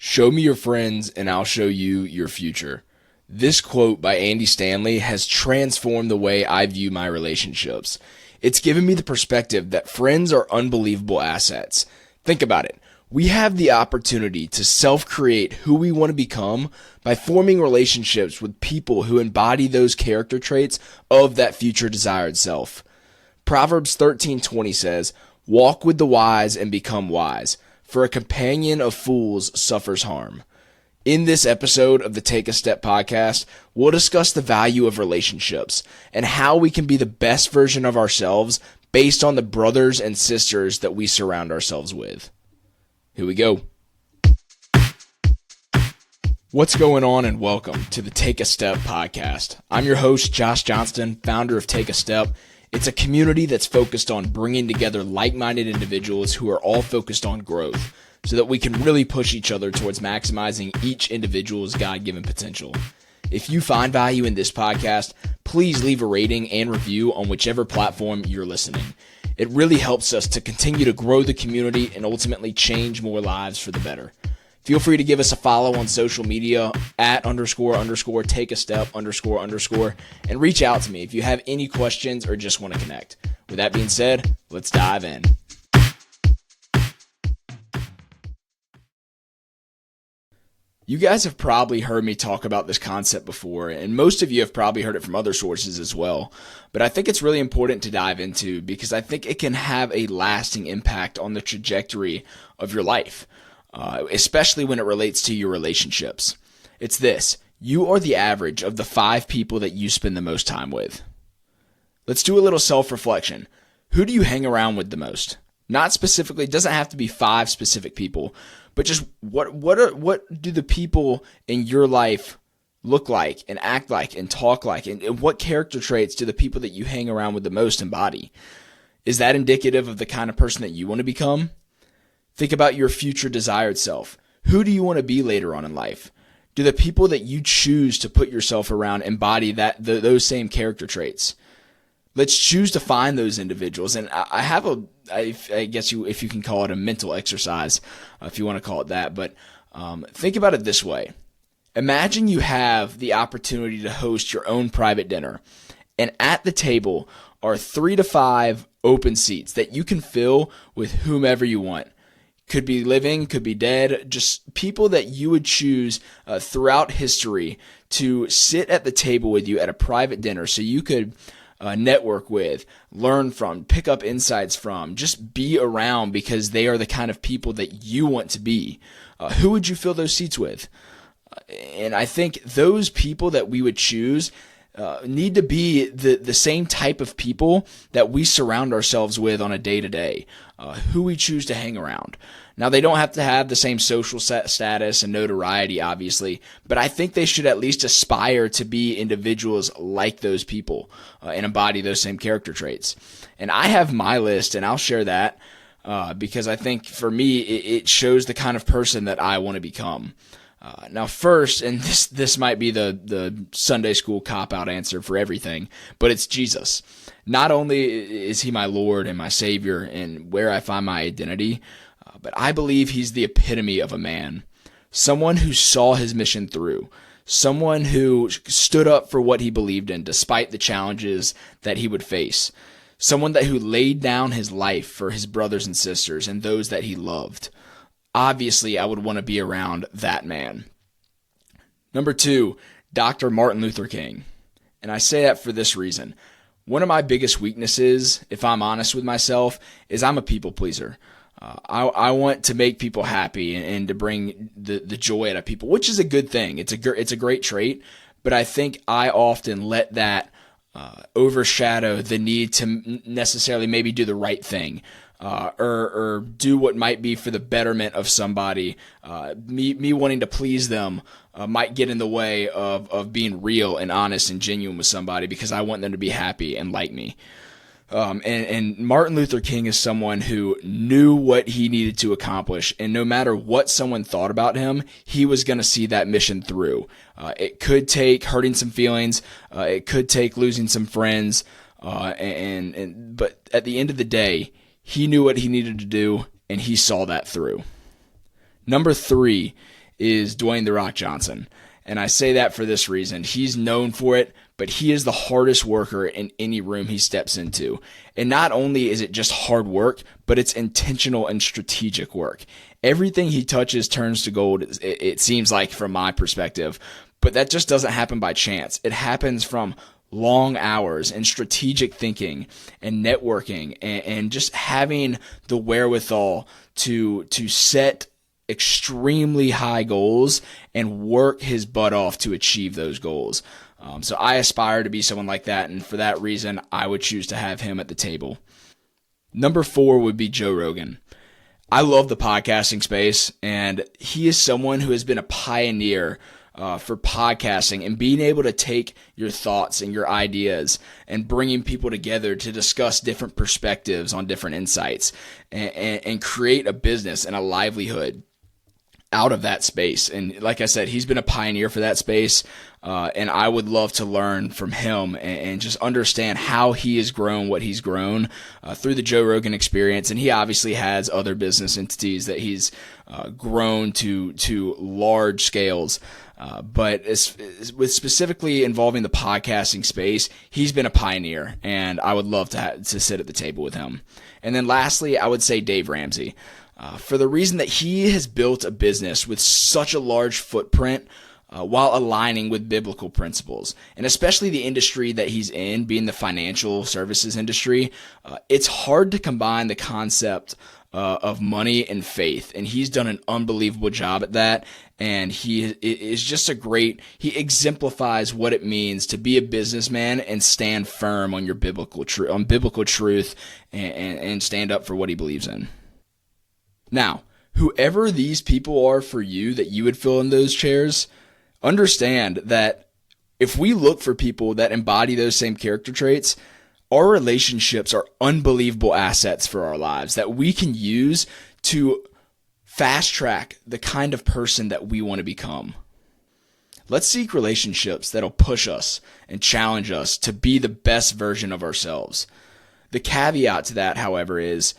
Show me your friends and I'll show you your future. This quote by Andy Stanley has transformed the way I view my relationships. It's given me the perspective that friends are unbelievable assets. Think about it. We have the opportunity to self-create who we want to become by forming relationships with people who embody those character traits of that future desired self. Proverbs 13:20 says, "Walk with the wise and become wise, for a companion of fools suffers harm." In this episode of the Take a Step podcast, we'll discuss the value of relationships and how we can be the best version of ourselves based on the brothers and sisters that we surround ourselves with. Here we go. What's going on, and welcome to the Take a Step podcast. I'm your host, Josh Johnston, founder of Take a Step. It's a community that's focused on bringing together like-minded individuals who are all focused on growth so that we can really push each other towards maximizing each individual's God-given potential. If you find value in this podcast, please leave a rating and review on whichever platform you're listening. It really helps us to continue to grow the community and ultimately change more lives for the better. Feel free to give us a follow on social media at __ take a step __ and reach out to me if you have any questions or just want to connect. With that being said, let's dive in. You guys have probably heard me talk about this concept before, and most of you have probably heard it from other sources as well. But I think it's really important to dive into because I think it can have a lasting impact on the trajectory of your life. Especially when it relates to your relationships. It's this: you are the average of the 5 people that you spend the most time with. Let's do a little self-reflection. Who do you hang around with the most? Not specifically, it doesn't have to be 5 specific people, but just what do the people in your life look like and act like and talk like, and what character traits do the people that you hang around with the most embody? Is that indicative of the kind of person that you want to become? Think about your future desired self. Who do you want to be later on in life? Do the people that you choose to put yourself around embody those same character traits? Let's choose to find those individuals. And I have I guess if you can call it a mental exercise, if you want to call it that. But think about it this way. Imagine you have the opportunity to host your own private dinner. And at the table are 3 to 5 open seats that you can fill with whomever you want. Could be living, could be dead, just people that you would choose throughout history to sit at the table with you at a private dinner so you could network with, learn from, pick up insights from, just be around because they are the kind of people that you want to be. Who would you fill those seats with? And I think those people that we would choose need to be the same type of people that we surround ourselves with on a day-to-day, who we choose to hang around. Now, they don't have to have the same social status and notoriety, obviously, but I think they should at least aspire to be individuals like those people and embody those same character traits. And I have my list, and I'll share that because I think for me, it shows the kind of person that I want to become. Now first, and this might be the Sunday school cop-out answer for everything, but it's Jesus. Not only is he my Lord and my Savior and where I find my identity, but I believe he's the epitome of a man. Someone who saw his mission through. Someone who stood up for what he believed in despite the challenges that he would face. Someone who laid down his life for his brothers and sisters and those that he loved. Obviously, I would want to be around that man. Number 2, Dr. Martin Luther King. And I say that for this reason. One of my biggest weaknesses, if I'm honest with myself, is I'm a people pleaser. I want to make people happy and to bring the joy out of people, which is a good thing. It's a great trait, but I think I often let that overshadow the need to necessarily maybe do the right thing. Or do what might be for the betterment of somebody. Me wanting to please them might get in the way of being real and honest and genuine with somebody because I want them to be happy and like me. And Martin Luther King is someone who knew what he needed to accomplish, and no matter what someone thought about him, he was going to see that mission through. It could take hurting some feelings, it could take losing some friends, but at the end of the day, he knew what he needed to do, and he saw that through. Number 3 is Dwayne "The Rock" Johnson. And I say that for this reason. He's known for it, but he is the hardest worker in any room he steps into. And not only is it just hard work, but it's intentional and strategic work. Everything he touches turns to gold, it seems like, from my perspective. But that just doesn't happen by chance. It happens from long hours and strategic thinking and networking and just having the wherewithal to set extremely high goals and work his butt off to achieve those goals. So I aspire to be someone like that, and for that reason, I would choose to have him at the table. Number 4 would be Joe Rogan. I love the podcasting space, and he is someone who has been a pioneer for podcasting and being able to take your thoughts and your ideas and bringing people together to discuss different perspectives on different insights and create a business and a livelihood out of that space. And like I said, he's been a pioneer for that space, and I would love to learn from him and just understand how he has grown what he's grown through the Joe Rogan experience. And he obviously has other business entities that he's grown to large scales. But with specifically involving the podcasting space, he's been a pioneer, and I would love to sit at the table with him. And then lastly, I would say Dave Ramsey. For the reason that he has built a business with such a large footprint while aligning with biblical principles, and especially the industry that he's in, being the financial services industry, it's hard to combine the concept of money and faith, and he's done an unbelievable job at that. And he is just he exemplifies what it means to be a businessman and stand firm on your biblical truth and stand up for what he believes in. Now, whoever these people are for you that you would fill in those chairs, understand that if we look for people that embody those same character traits, our relationships are unbelievable assets for our lives that we can use to fast track the kind of person that we want to become. Let's seek relationships that'll push us and challenge us to be the best version of ourselves. The caveat to that, however, is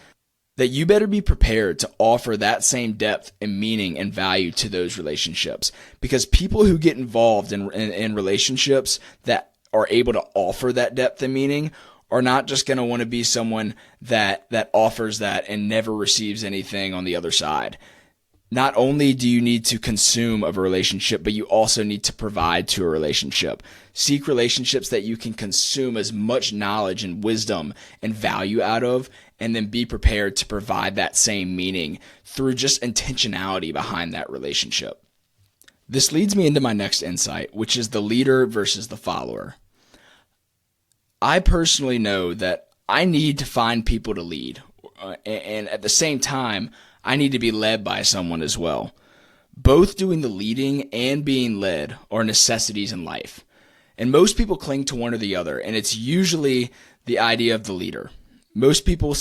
that you better be prepared to offer that same depth and meaning and value to those relationships, because people who get involved in relationships that are able to offer that depth and meaning are not just going to want to be someone that offers that and never receives anything on the other side. Not only do you need to consume of a relationship, but you also need to provide to a relationship. Seek relationships that you can consume as much knowledge and wisdom and value out of, and then be prepared to provide that same meaning through just intentionality behind that relationship. This leads me into my next insight, which is the leader versus the follower. I personally know that I need to find people to lead, and at the same time, I need to be led by someone as well. Both doing the leading and being led are necessities in life, and most people cling to one or the other, and it's usually the idea of the leader. Most people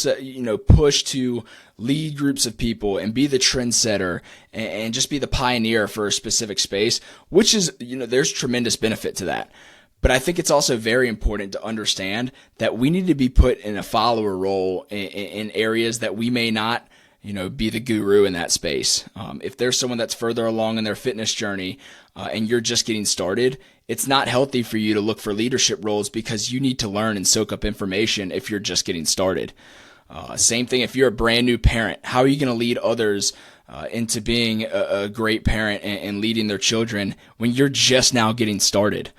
push to lead groups of people and be the trendsetter and just be the pioneer for a specific space, which is, there's tremendous benefit to that. But I think it's also very important to understand that we need to be put in a follower role in areas that we may not, be the guru in that space. If there's someone that's further along in their fitness journey and you're just getting started, it's not healthy for you to look for leadership roles because you need to learn and soak up information if you're just getting started. Same thing if you're a brand new parent. How are you going to lead others into being a great parent and leading their children when you're just now getting started?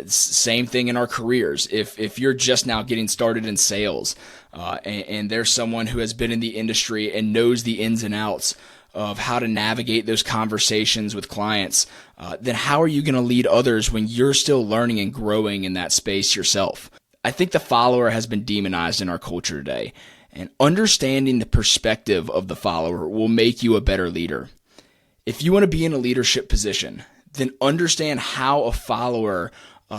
Same thing in our careers. If you're just now getting started in sales and there's someone who has been in the industry and knows the ins and outs of how to navigate those conversations with clients, then how are you going to lead others when you're still learning and growing in that space yourself? I think the follower has been demonized in our culture today, and understanding the perspective of the follower will make you a better leader. If you want to be in a leadership position, then understand how a follower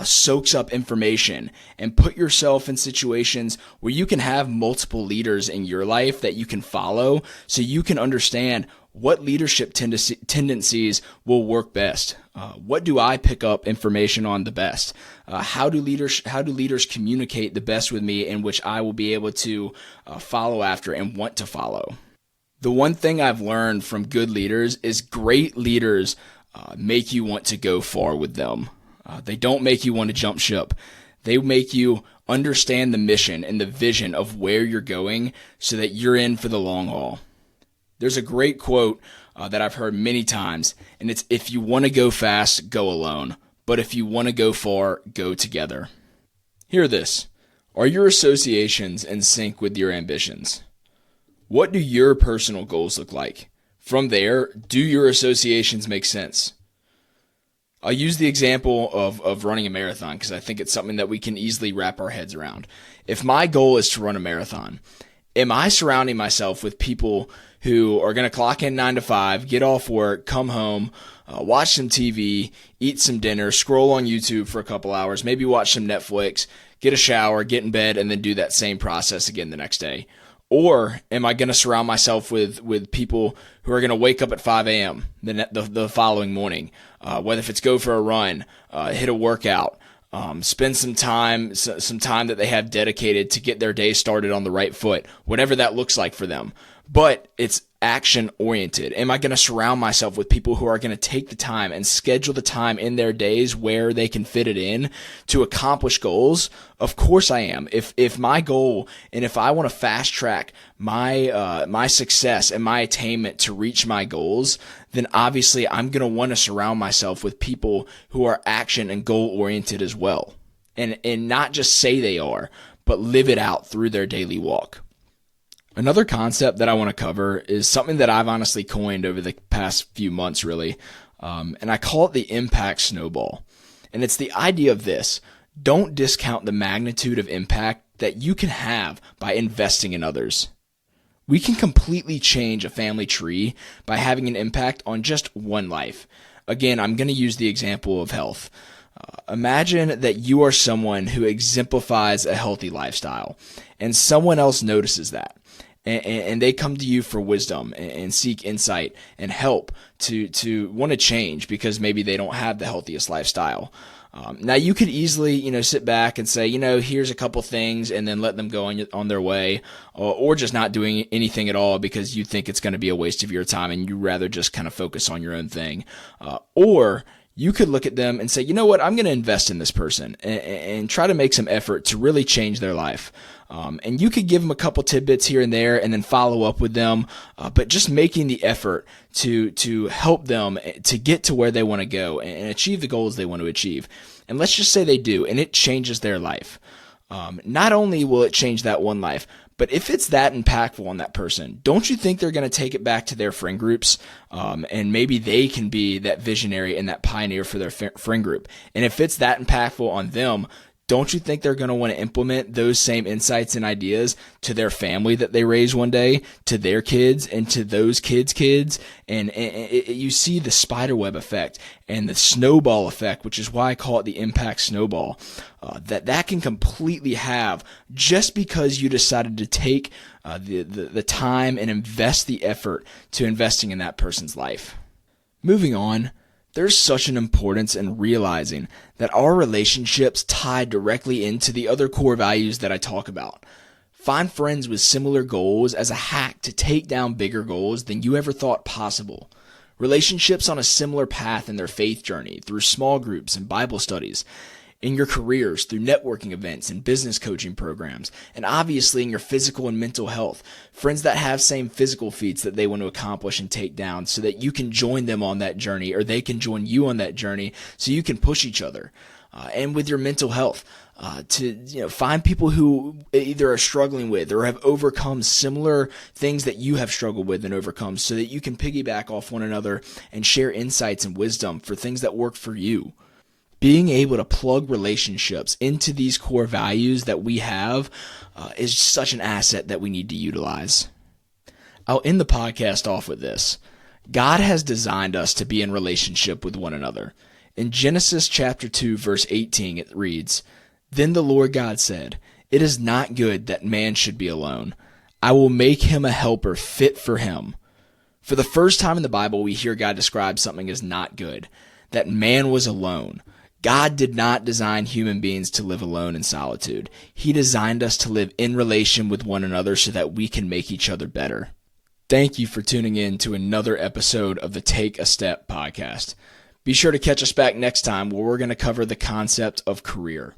soaks up information and put yourself in situations where you can have multiple leaders in your life that you can follow so you can understand what leadership tendencies will work best. What do I pick up information on the best? How do leaders communicate the best with me in which I will be able to follow after and want to follow? The one thing I've learned from good leaders is great leaders make you want to go far with them. They don't make you want to jump ship. They make you understand the mission and the vision of where you're going so that you're in for the long haul. There's a great quote that I've heard many times, and it's, if you want to go fast, go alone. But if you want to go far, go together. Hear this. Are your associations in sync with your ambitions? What do your personal goals look like? From there, do your associations make sense? I'll use the example of running a marathon because I think it's something that we can easily wrap our heads around. If my goal is to run a marathon, am I surrounding myself with people who are going to clock in 9 to 5, get off work, come home, watch some TV, eat some dinner, scroll on YouTube for a couple hours, maybe watch some Netflix, get a shower, get in bed, and then do that same process again the next day? Or am I going to surround myself with people who are going to wake up at 5 a.m. the following morning, whether if it's go for a run, hit a workout, spend some time that they have dedicated to get their day started on the right foot, whatever that looks like for them. But it's action oriented. Am I going to surround myself with people who are going to take the time and schedule the time in their days where they can fit it in to accomplish goals? Of course I am. If my goal and if I want to fast track my success and my attainment to reach my goals, then obviously I'm going to want to surround myself with people who are action and goal oriented as well. And not just say they are, but live it out through their daily walk. Another concept that I want to cover is something that I've honestly coined over the past few months, really, and I call it the impact snowball. And it's the idea of this: don't discount the magnitude of impact that you can have by investing in others. We can completely change a family tree by having an impact on just one life. Again, I'm going to use the example of health. Imagine that you are someone who exemplifies a healthy lifestyle, and someone else notices that. And they come to you for wisdom and seek insight and help to want to change because maybe they don't have the healthiest lifestyle. Now you could easily, sit back and say, here's a couple things and then let them go on their way, or just not doing anything at all because you think it's going to be a waste of your time and you rather just kind of focus on your own thing. Or you could look at them and say, you know what, I'm going to invest in this person and try to make some effort to really change their life. And you could give them a couple tidbits here and there and then follow up with them, but just making the effort to help them to get to where they want to go and achieve the goals they want to achieve. And let's just say they do, and it changes their life. Not only will it change that one life, but if it's that impactful on that person, don't you think they're going to take it back to their friend groups? And maybe they can be that visionary and that pioneer for their friend group. And if it's that impactful on them, don't you think they're going to want to implement those same insights and ideas to their family that they raise one day, to their kids, and to those kids' kids? And you see the spiderweb effect and the snowball effect, which is why I call it the impact snowball, that can completely have just because you decided to take the time and invest the effort to investing in that person's life. Moving on. There's such an importance in realizing that our relationships tie directly into the other core values that I talk about. Find friends with similar goals as a hack to take down bigger goals than you ever thought possible. Relationships on a similar path in their faith journey through small groups and Bible studies, in your careers through networking events and business coaching programs, and obviously in your physical and mental health. Friends that have same physical feats that they want to accomplish and take down so that you can join them on that journey, or they can join you on that journey so you can push each other. And with your mental health, to find people who either are struggling with or have overcome similar things that you have struggled with and overcome so that you can piggyback off one another and share insights and wisdom for things that work for you. Being able to plug relationships into these core values that we have is such an asset that we need to utilize. I'll end the podcast off with this. God has designed us to be in relationship with one another. In Genesis chapter 2, verse 18, it reads, "Then the Lord God said, 'It is not good that man should be alone. I will make him a helper fit for him.'" For the first time in the Bible, we hear God describe something as not good, that man was alone. God did not design human beings to live alone in solitude. He designed us to live in relation with one another so that we can make each other better. Thank you for tuning in to another episode of the Take a Step podcast. Be sure to catch us back next time where we're going to cover the concept of career.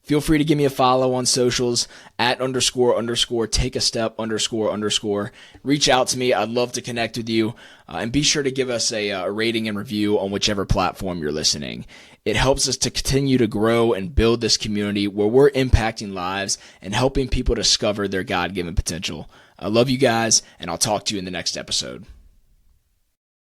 Feel free to give me a follow on socials @__take a step__. Reach out to me. I'd love to connect with you. And be sure to give us a rating and review on whichever platform you're listening. It helps us to continue to grow and build this community where we're impacting lives and helping people discover their God-given potential. I love you guys, and I'll talk to you in the next episode.